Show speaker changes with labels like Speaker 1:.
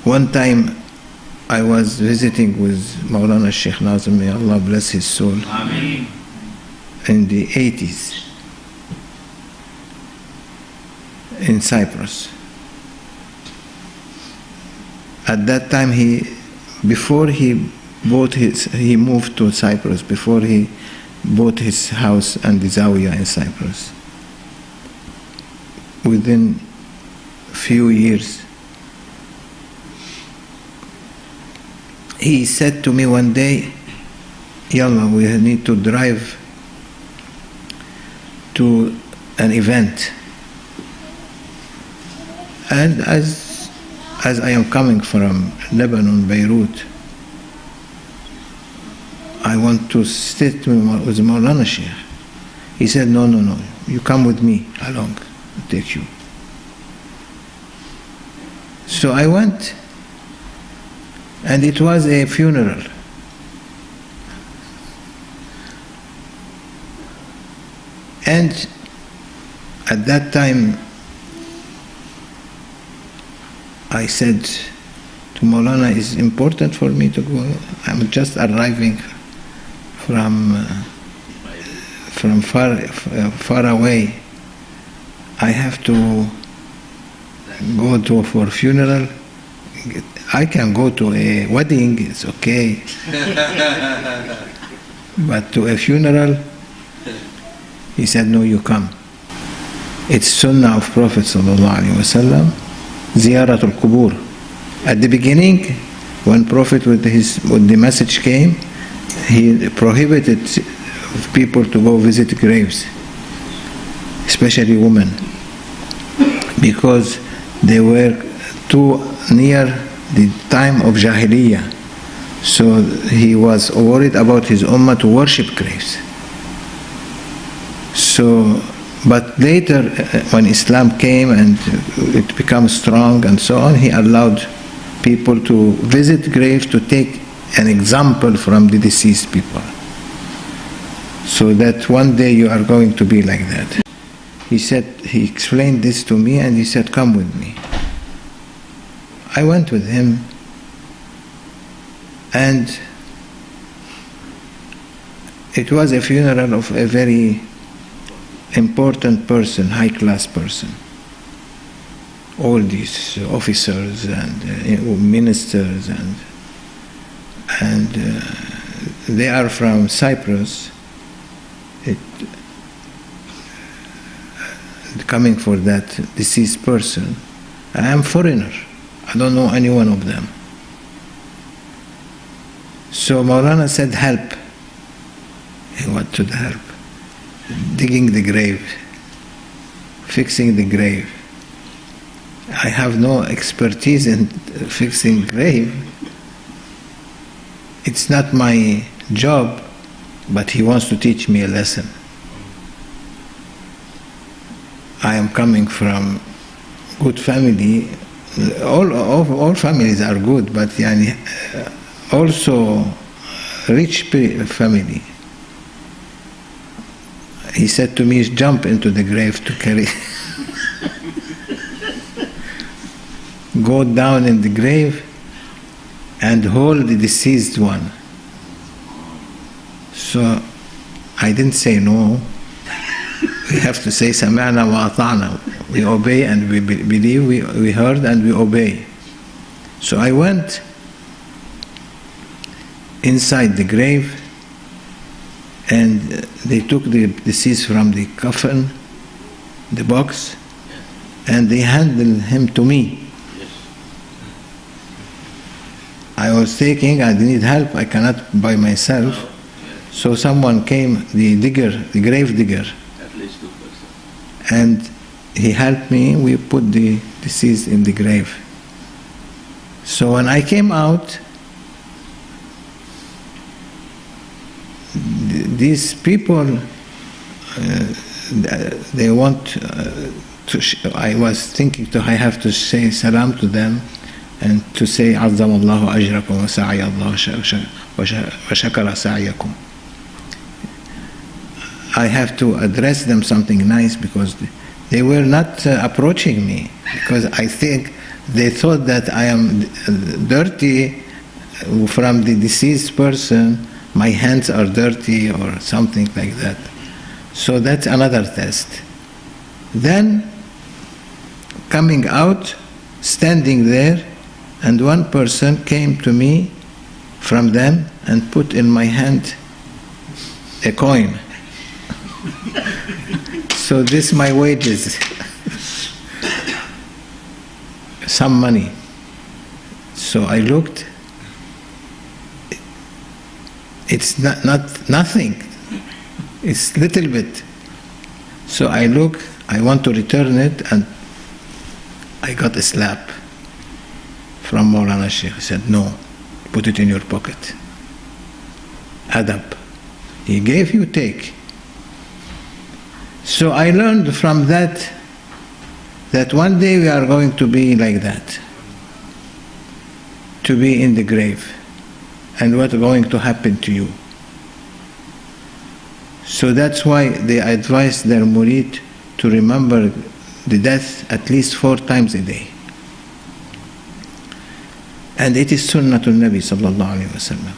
Speaker 1: One time I was visiting with Mawlana Shaykh Hisham, may Allah bless his soul,
Speaker 2: Ameen.
Speaker 1: in the 80s in Cyprus. At that time before he moved to Cyprus, before he bought his house and the Zawiyah in Cyprus. Within few years, he said to me one day, Yalla, we need to drive to an event. And as I am coming from Lebanon, Beirut, I want to sit with Mawlana Shaykh. He said, no, you come with me along, I'll take you. So I went, and it was a funeral. And at that time, I said to Mawlana, it's important for me to go. I'm just arriving from far away. I have to go for a funeral. I can go to a wedding, it's okay. But to a funeral, he said, no, you come. It's sunnah of Prophet sallallahu alaihi wasallam, ziyaratul qubur. At the beginning, when Prophet with the message came, he prohibited people to go visit graves, especially women, because they were too near the time of Jahiliyyah. So he was worried about his ummah to worship graves. So, but later when Islam came and it became strong and so on, he allowed people to visit graves to take an example from the deceased people. So that one day you are going to be like that. He explained this to me and he said, come with me. I went with him, and it was a funeral of a very important person, high-class person. All these officers and ministers and they are from Cyprus, coming for that deceased person. I am foreigner. I don't know any one of them. So Mawlana said, help. He wanted help. Digging the grave, fixing the grave. I have no expertise in fixing grave. It's not my job, but he wants to teach me a lesson. I am coming from good family. All families are good, but also rich family. He said to me, jump into the grave to carry. Go down in the grave and hold the deceased one. So I didn't say no. We have to say sami'na wa ata'na. We obey and we believe, we heard and we obey. So I went inside the grave, and they took the deceased from the coffin, the box, and they handed him to me. I was thinking I need help, I cannot by myself. So someone came, the grave digger, and he helped me. We put the deceased in the grave. So when I came out, these people, they want to. I was thinking I have to say salam to them, and to say عظم الله أجركم وسعي الله وشكر سعيكم. I have to address them something nice because They were not approaching me because I think they thought that I am dirty from the deceased person. My hands are dirty or something like that. So that's another test. Then coming out, standing there, and one person came to me from them and put in my hand a coin. So this is my wages, some money. So I looked, it's not nothing, it's little bit. So I look, I want to return it, and I got a slap from Mawlana Shaykh. He said, no, put it in your pocket. Adab. He gave, you take. So I learned from that one day we are going to be like that, to be in the grave, and what's going to happen to you. So that's why they advise their murid to remember the death at least 4 times a day. And it is Sunnatul Nabi sallallahu alayhi wa sallam.